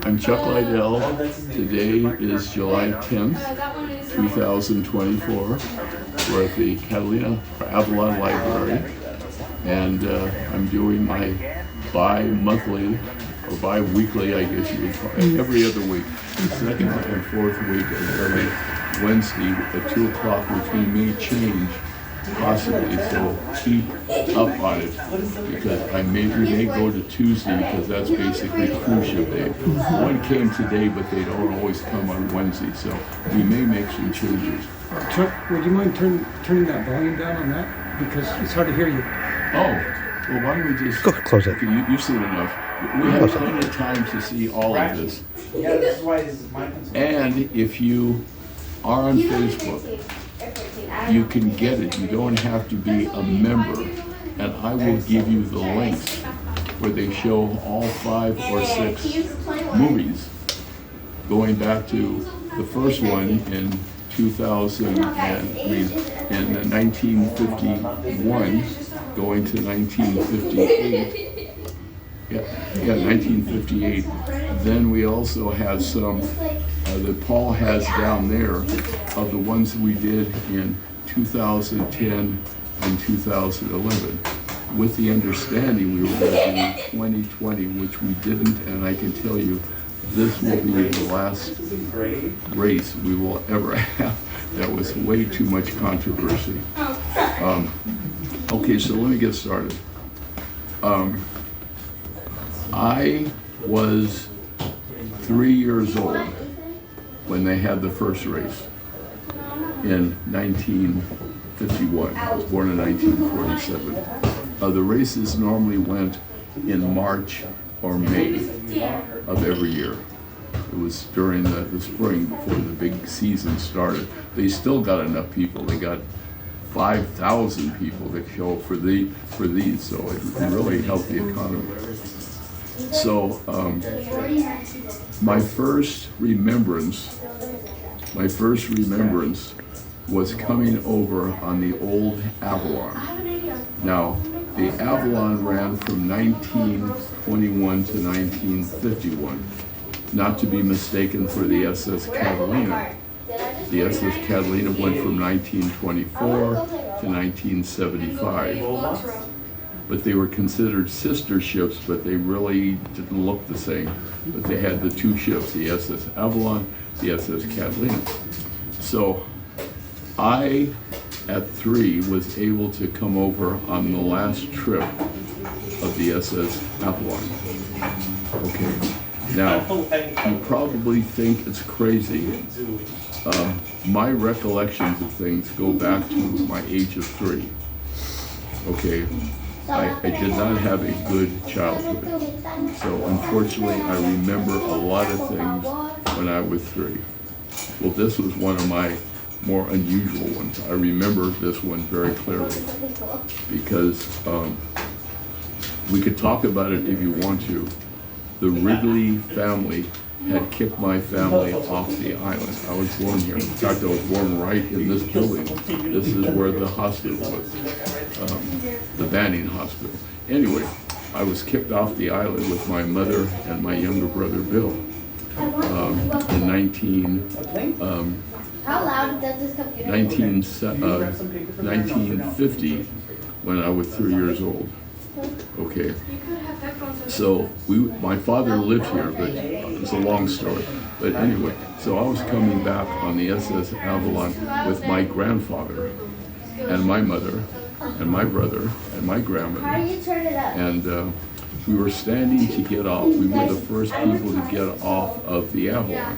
I'm Chuck Liddell. Today is July 10th, 2024. We're at the Avalon Library, and I'm doing my bi-monthly, or bi-weekly, I guess you would call it, every other week. The second and fourth week of every Wednesday at 2 o'clock, which we may change possibly, so keep up on it, because we may go to Tuesday, because that's basically cruise ship day. One came today, but they don't always come on Wednesday, so we may make some changes. Chuck, would you mind turning that volume down on that? Because it's hard to hear you. Oh, well, why don't we just... Go close it. Okay, you've seen enough. We have plenty of time to see all of this. And if you are on Facebook, you can get it. You don't have to be a member. And I will give you the links where they show all 5 or 6 movies, going back to the first one in 1951, going to 1958. Yeah, 1958. Then we also have some that Paul has down there of the ones we did in 2010 and 2011, with the understanding we were going to do 2020, which we didn't, and I can tell you this will be the last race we will ever have. That was way too much controversy. Okay, so let me get started. I was 3 years old when they had the first race in 1951. I was born in 1947. The races normally went in March or May of every year. It was during the spring before the big season started. They still got enough people. They got 5,000 people that show up for these, so it really helped the economy. So my first remembrance was coming over on the old Avalon. Now, the Avalon ran from 1921 to 1951, not to be mistaken for the SS Catalina. The SS Catalina went from 1924 to 1975. But they were considered sister ships, but they really didn't look the same. But they had the 2 ships, the SS Avalon, the SS Catalina. So I, at 3, was able to come over on the last trip of the SS Avalon. Okay, now, you probably think it's crazy. My recollections of things go back to my age of 3. Okay. I did not have a good childhood, so unfortunately I remember a lot of things when I was 3. Well, this was one of my more unusual ones. I remember this one very clearly because we could talk about it if you want to. The Wrigley family had kicked my family off the island. I was born here. In fact, I was born right in this building. This is where the hospital was, the Banning Hospital. Anyway, I was kicked off the island with my mother and my younger brother Bill in 1950 when I was 3 years old. Okay, so my father lived here, but it's a long story. But anyway, so I was coming back on the SS Avalon with my grandfather and my mother and my brother and my grandmother, and we were standing to get off. We were the first people to get off of the Avalon.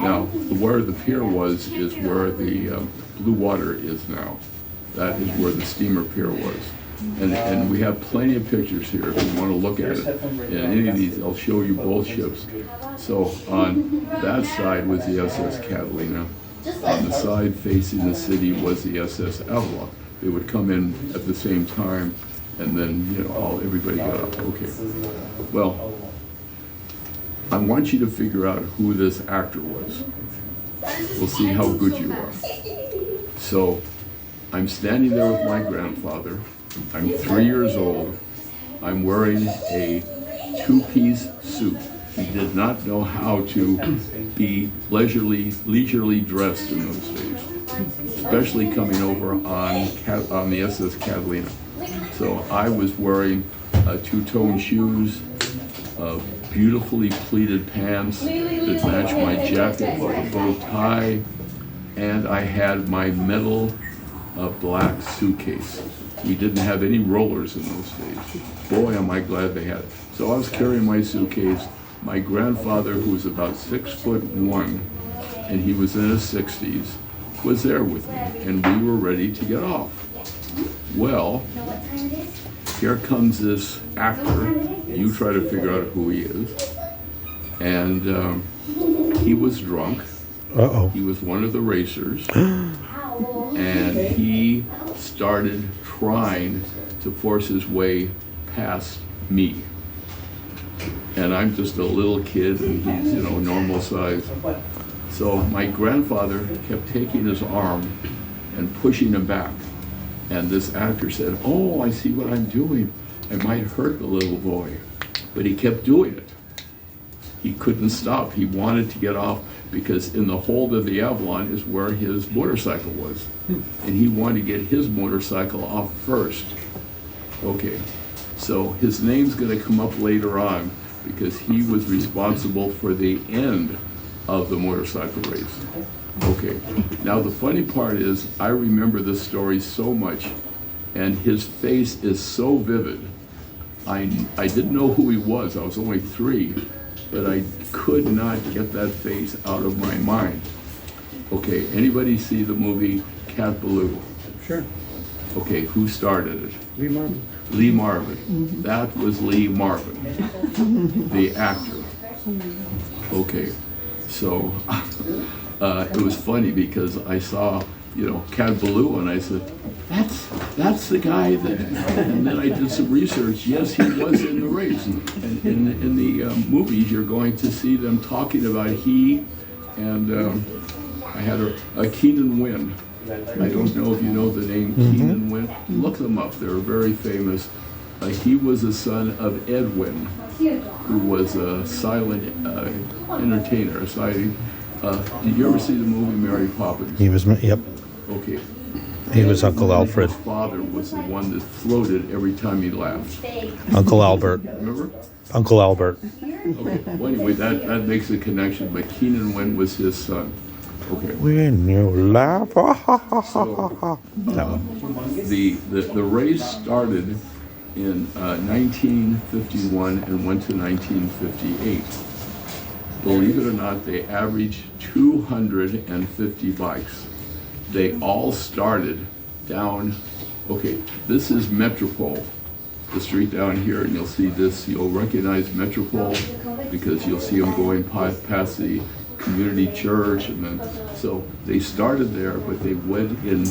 Now, where the pier was is where the Blue Water is now. That is where the steamer pier was. And we have plenty of pictures here if you want to look at it. And any of these, I'll show you both ships. So on that side was the SS Catalina. On the side facing the city was the SS Avalon. They would come in at the same time, and then, everybody got up. Okay. Well, I want you to figure out who this actor was. We'll see how good you are. So I'm standing there with my grandfather. I'm 3 years old. I'm wearing a 2-piece suit. He did not know how to be leisurely dressed in those days, especially coming over on the SS Catalina. So I was wearing two-tone shoes, beautifully pleated pants that matched my jacket with a bow tie, and I had my metal black suitcase. We didn't have any rollers in those days. Boy, am I glad they had it. So I was carrying my suitcase. My grandfather, who was about 6'1", and he was in his 60s, was there with me, and we were ready to get off. Well, here comes this actor. You try to figure out who he is. And he was drunk. Uh-oh. He was one of the racers. And he started trying to force his way past me. And I'm just a little kid, and he's, normal size. So my grandfather kept taking his arm and pushing him back. And this actor said, "Oh, I see what I'm doing. I might hurt the little boy." But he kept doing it. He couldn't stop. He wanted to get off because in the hold of the Avalon is where his motorcycle was. And he wanted to get his motorcycle off first. Okay, so his name's going to come up later on because he was responsible for the end of the motorcycle race. Okay, now the funny part is I remember this story so much, and his face is so vivid. I didn't know who he was. I was only 3, but I could not get that face out of my mind. Okay, anybody see the movie Cat Ballou? Sure. Okay, who started it? Lee Marvin. Lee Marvin. That was Lee Marvin, the actor. Okay, so it was funny because I saw, Cat Ballou, and I said, that's the guy that, and then I did some research. Yes, he was in the race. And in the movies, you're going to see them talking about he and I had a Keenan Wynn. I don't know if you know the name Keenan Wynn. Look them up. They're very famous. He was the son of Ed Wynn, who was a silent entertainer. Did you ever see the movie Mary Poppins? He was, yep. Okay. He was Uncle Alfred. His father was the one that floated every time he laughed. Uncle Albert. Remember? Uncle Albert. Okay. Well, anyway, that makes a connection. But Keenan Wynn was his son. Okay. When you laugh, ha ha ha ha ha. That one. The race started in 1951 and went to 1958. Believe it or not, they averaged 250 bikes. They all started down, okay, this is Metropole, the street down here, and you'll see this, you'll recognize Metropole because you'll see them going past the community church, and then, so they started there, but they went in,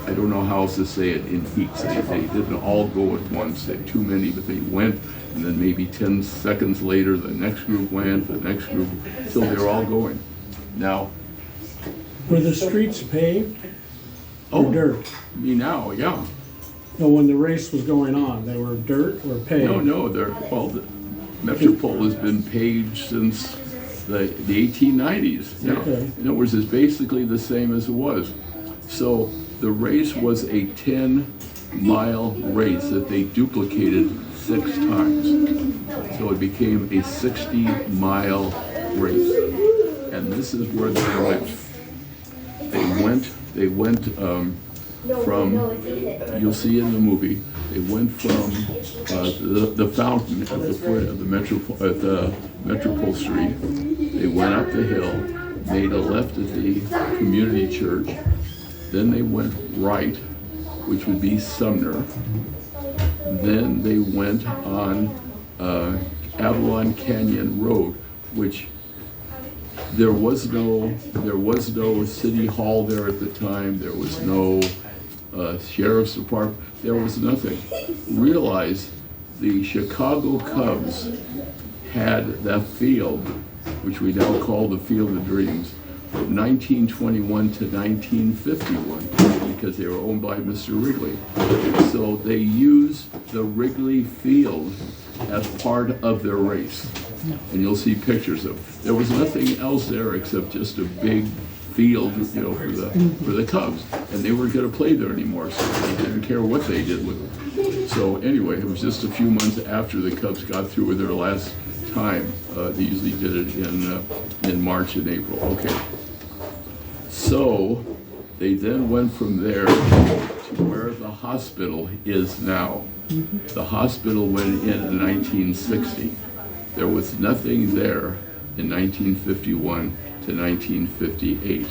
I don't know how else to say it, in heats. They didn't all go at once, they had too many, but they went, and then maybe 10 seconds later, the next group went, the next group, so they were all going. Now, Were the streets paved or dirt? Me now, yeah. No, when the race was going on, they were dirt or paved? No, the Metropole has been paved since the 1890s. Yeah. Okay. In other words, it's basically the same as it was. So the race was a 10-mile race that they duplicated 6 times. So it became a 60-mile race. And this is where they went. They went from, you'll see in the movie, they went from the fountain at the foot of the Metropole Street. They went up the hill, made a left at the community church, then they went right, which would be Sumner. Then they went on Avalon Canyon Road, which there was no city hall there at the time. There was no sheriff's department. There was nothing. Realize the Chicago Cubs had that field, which we now call the Field of Dreams, from 1921 to 1951, because they were owned by Mr. Wrigley. So they used the Wrigley Field as part of their race. and you'll see pictures of. There was nothing else there except just a big field, you know, for the Cubs, and they weren't going to play there anymore, so they didn't care what they did with it. So anyway, it was just a few months after the Cubs got through with their last time. They usually did it in March and April. Okay. So they then went from there to where the hospital is now. The hospital went in 1960. There was nothing there in 1951 to 1958.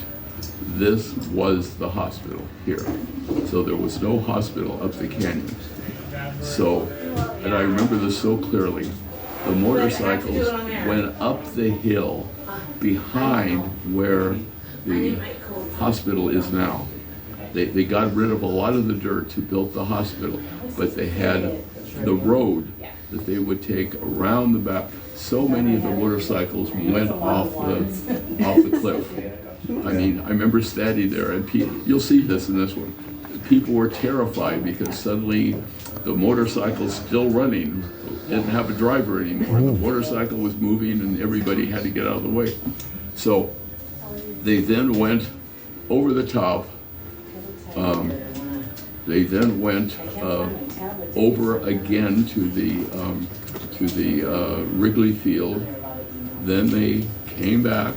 This was the hospital here. So there was no hospital up the canyon. So, and I remember this so clearly, the motorcycles went up the hill behind where the hospital is now. They got rid of a lot of the dirt to build the hospital, but they had the road that they would take around the back. So many of the motorcycles went off the cliff. I mean, I remember standing there, and you'll see this in this one. People were terrified because suddenly the motorcycle's still running, didn't have a driver anymore. The motorcycle was moving, and everybody had to get out of the way. So they then went over the top. They then went over again to the Wrigley Field. Then they came back,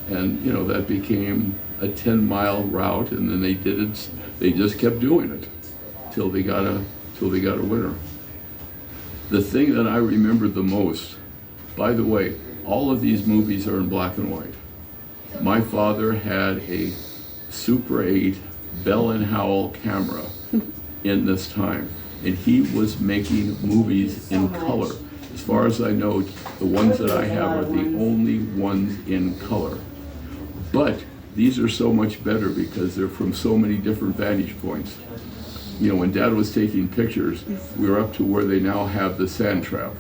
and you know that became a 10-mile route. And then they did it. They just kept doing it till they got a winner. The thing that I remember the most, by the way, all of these movies are in black and white. My father had a Super 8 Bell and Howell camera in this time, and he was making movies in color. As far as I know, the ones that I have are the only ones in color. But these are so much better because they're from so many different vantage points. You know, when Dad was taking pictures, we were up to where they now have the sand trap.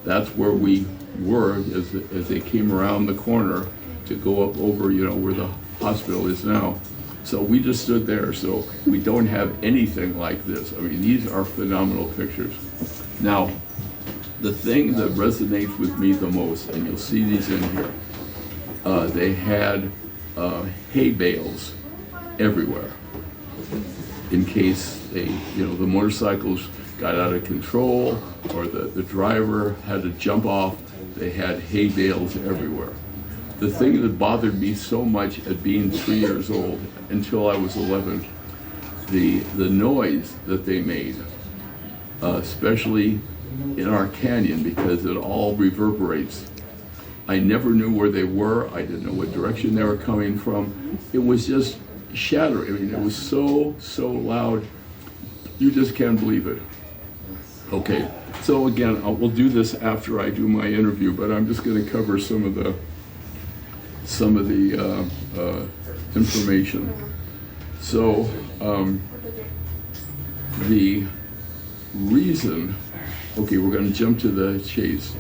That's where we were as they came around the corner to go up over, you know, where the hospital is now. So we just stood there, so we don't have anything like this. I mean, these are phenomenal pictures. Now, the thing that resonates with me the most, and you'll see these in here, they had hay bales everywhere in case they, you know, the motorcycles got out of control or the driver had to jump off. They had hay bales everywhere. The thing that bothered me so much at being 3 years old until I was 11, the noise that they made, especially in our canyon, because it all reverberates. I never knew where they were. I didn't know what direction they were coming from. It was just shattering. I mean, it was so loud. You just can't believe it. Okay, so again, we'll do this after I do my interview, but I'm just going to cover some of the information. So the reason, okay, we're going to jump to the chase.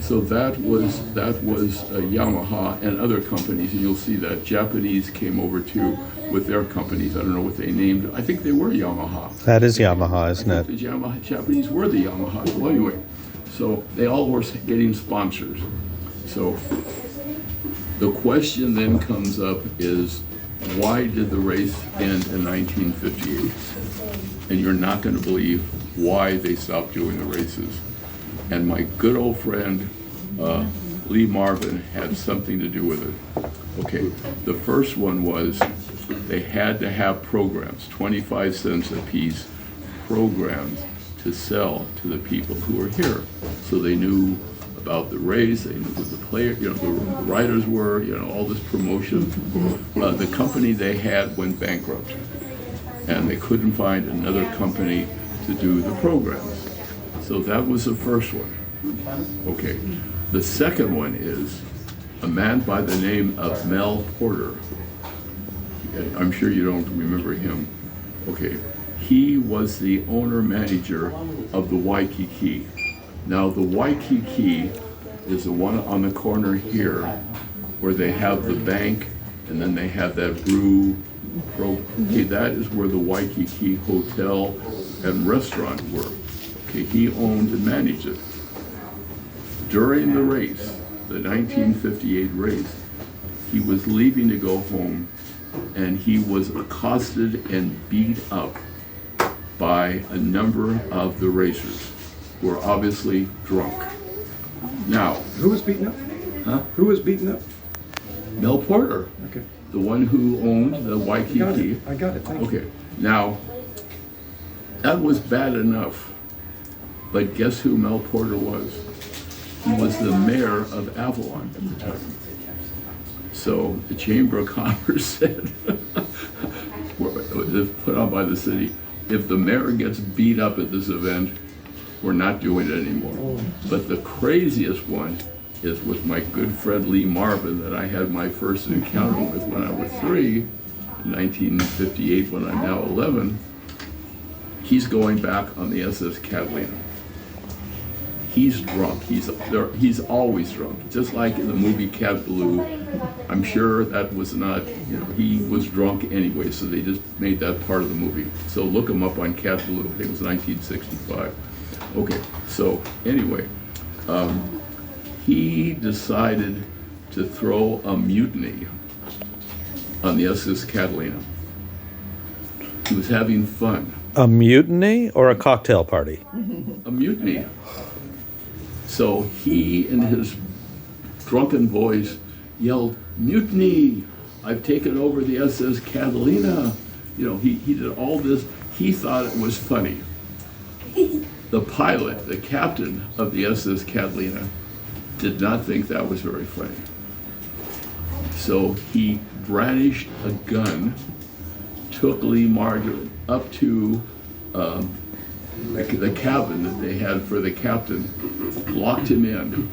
So that was Yamaha and other companies, and you'll see that Japanese came over too with their companies. I don't know what they named. I think they were Yamaha. That is Yamaha, isn't it? The Japanese were the Yamaha. Well, anyway, so they all were getting sponsors. So the question then comes up is, why did the race end in 1958? And you're not going to believe why they stopped doing the races. And my good old friend Lee Marvin had something to do with it. Okay, the first one was they had to have programs, 25 cents a piece, programs to sell to the people who were here. So they knew about the race, they knew who the player, you know, the riders were, you know, all this promotion. The company they had went bankrupt, and they couldn't find another company to do the programs. So that was the first one. Okay, the second one is a man by the name of Mel Porter. I'm sure you don't remember him. Okay, he was the owner-manager of the Waikiki. Now the Waikiki is the one on the corner here where they have the bank and then they have that brew. Okay, that is where the Waikiki Hotel and Restaurant were. Okay, he owned and managed it. During the race, the 1958 race, he was leaving to go home, and he was accosted and beat up by a number of the racers who were obviously drunk. Now, Who was beaten up? huh? Who was beaten up? Mel Porter, Okay. the one who owned the Got Waikiki. it. I got it. Thank you. Okay, now, that was bad enough, but guess who Mel Porter was? He was the mayor of Avalon at the time. So the Chamber of Commerce said, put on by the city, if the mayor gets beat up at this event, we're not doing it anymore. But the craziest one is with my good friend Lee Marvin that I had my first encounter with when I was 3, in 1958, when I'm now 11. He's going back on the SS Catalina. He's drunk. He's always drunk. Just like in the movie Cat Blue, I'm sure that was not, he was drunk anyway, so they just made that part of the movie. So look him up on Cat Blue. I think it was 1965. Okay, so anyway, he decided to throw a mutiny on the SS Catalina. He was having fun. A mutiny or a cocktail party? A mutiny. So he, in his drunken voice, yelled, "Mutiny! I've taken over the SS Catalina." He did all this. He thought it was funny. The pilot, the captain of the SS Catalina, did not think that was very funny. So he brandished a gun, took Lee Marvin up to the cabin that they had for the captain, locked him in,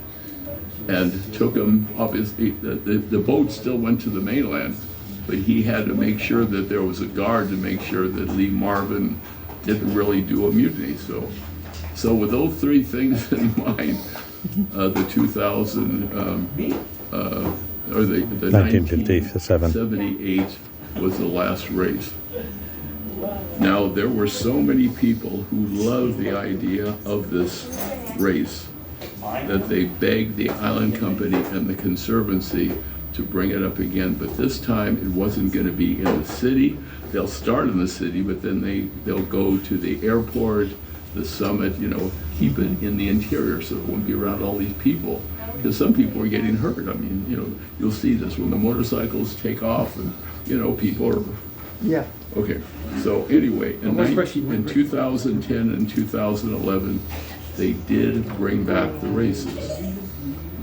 and took him, obviously, the boat still went to the mainland, but he had to make sure that there was a guard to make sure that Lee Marvin didn't really do a mutiny. So with those three things in mind, the 2000, or the 1957 1978 was the last race. Now, there were so many people who loved the idea of this race that they begged the Island Company and the Conservancy to bring it up again, but this time it wasn't going to be in the city. They'll start in the city, but then they'll go to the airport, the summit, keep it in the interior so it won't be around all these people. Because some people are getting hurt. I mean, you'll see this when the motorcycles take off and, people are... Yeah. Okay, so anyway, in Well, especially 2010 and 2011, they did bring back the races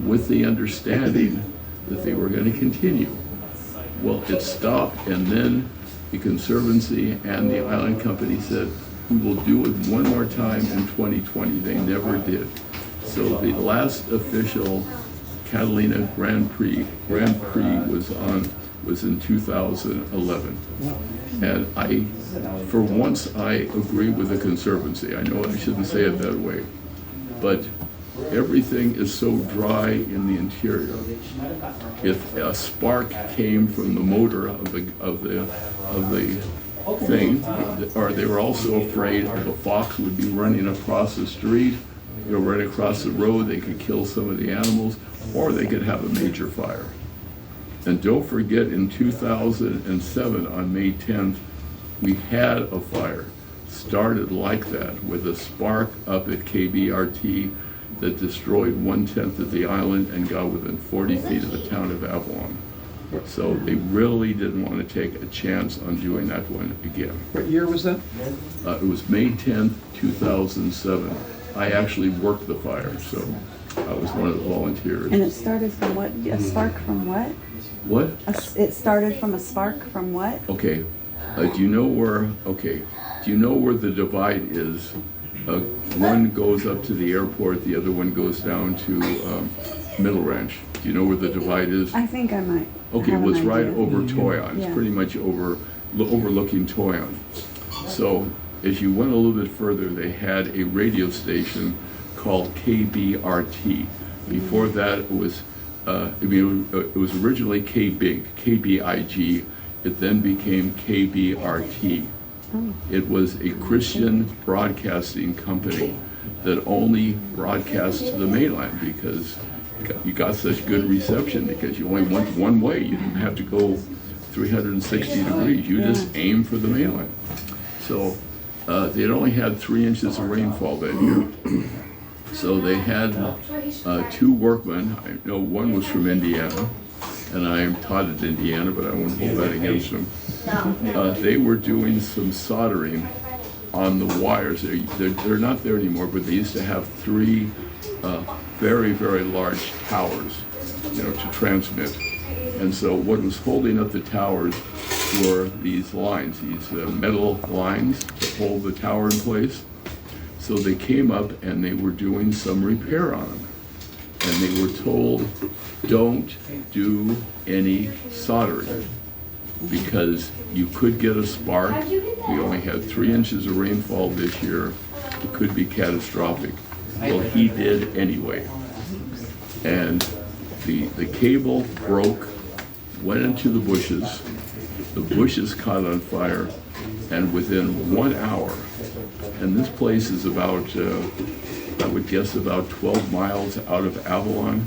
with the understanding that they were going to continue. Well, it stopped, and then the Conservancy and the Island Company said, we will do it one more time in 2020. They never did. So the last official Catalina Grand Prix was in 2011. And for once, I agree with the Conservancy. I know I shouldn't say it that way, but everything is so dry in the interior. If a spark came from the motor of the thing, or they were also afraid of a fox would be running across the street, right across the road, they could kill some of the animals, or they could have a major fire. And don't forget, in 2007, on May 10th, we had a fire, started like that, with a spark up at KBRT that destroyed 1/10 of the island and got within 40 feet of the town of Avalon. So they really didn't want to take a chance on doing that one again. What year was that? It was May 10th, 2007. I actually worked the fire, so I was one of the volunteers. And it started from what? A spark from what? What? It started from a spark from what? Okay. Do you know where the divide is? One goes up to the airport, the other one goes down to Middle Ranch. Do you know where the divide is? I think I might. Okay, have well, an it's right idea. over Toyon. It's Yeah. pretty much overlooking Toyon. So as you went a little bit further, they had a radio station called KBRT. Before that, it was originally KBIG. It then became KBRT. It was a Christian broadcasting company that only broadcast to the mainland because you got such good reception because you only went one way. You didn't have to go 360 degrees. You just aim for the mainland. So they had only had 3 inches of rainfall that year. So they had 2 workmen. I know one was from Indiana, and I am taught at Indiana, but I won't hold that against them. They were doing some soldering on the wires. They're not there anymore, but they used to have 3 very, very large towers, to transmit. And so what was holding up the towers were these lines, these metal lines to hold the tower in place. So they came up and they were doing some repair on them. And they were told, don't do any soldering because you could get a spark. We only had 3 inches of rainfall this year. It could be catastrophic. Well, he did anyway. And the cable broke, went into the bushes caught on fire, and within 1 hour, and this place is about, I would guess about 12 miles out of Avalon,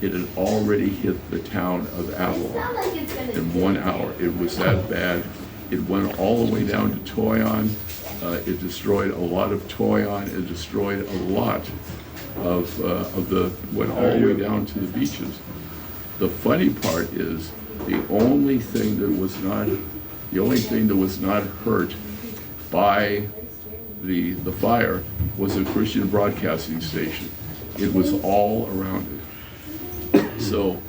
it had already hit the town of Avalon in 1 hour. It was that bad. It went all the way down to Toyon. It destroyed a lot of Toyon. It destroyed a lot went all the way down to the beaches. The funny part is the only thing that was not hurt by the fire was a Christian broadcasting station. It was all around it. So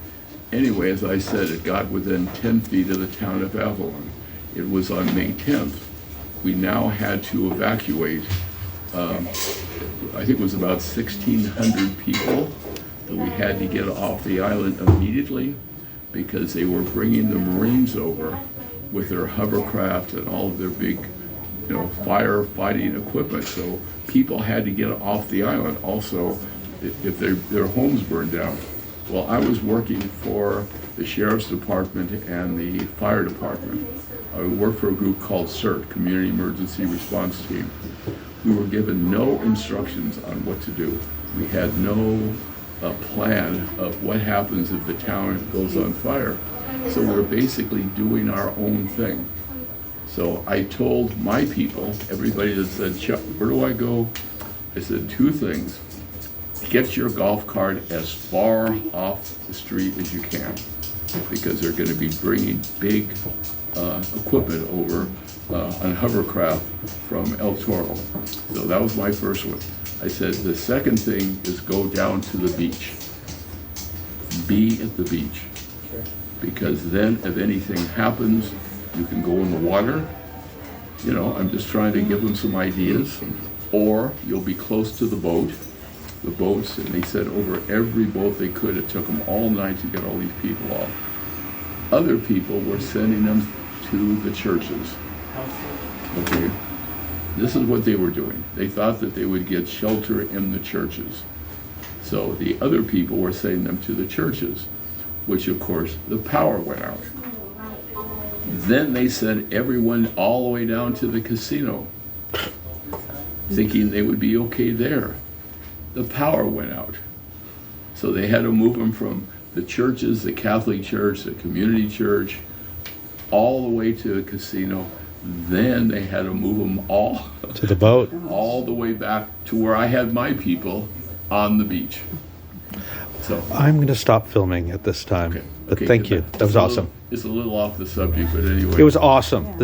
anyway, as I said, it got within 10 feet of the town of Avalon. It was on May 10th. We now had to evacuate, I think it was about 1,600 people that we had to get off the island immediately because they were bringing the Marines over with their hovercraft and all of their big, firefighting equipment. So people had to get off the island. Also, if their homes burned down. Well, I was working for the Sheriff's Department and the Fire Department. I worked for a group called CERT, Community Emergency Response Team. We were given no instructions on what to do. We had no plan of what happens if the town goes on fire. So we're basically doing our own thing. So I told my people, everybody that said, Chuck, where do I go? I said 2 things. Get your golf cart as far off the street as you can because they're going to be bringing big equipment over on hovercraft from El Toro. So that was my first one. I said the second thing is go down to the beach. Be at the beach. Because then if anything happens, you can go in the water. I'm just trying to give them some ideas. Or you'll be close to the boats, and they said over every boat they could. It took them all night to get all these people off. Other people were sending them to the churches. Okay, this is what they were doing. They thought that they would get shelter in the churches. So the other people were sending them to the churches, which of course the power went out. Then they sent everyone all the way down to the casino, thinking they would be okay there. The power went out. So they had to move them from the churches, the Catholic Church, the community church, all the way to the casino. Then they had to move them all To the boat. all the way back to where I had my people on the beach. So I'm going to stop filming at this time. okay. But Okay, thank you. That was awesome. It's a little off the subject, but anyway. It was awesome.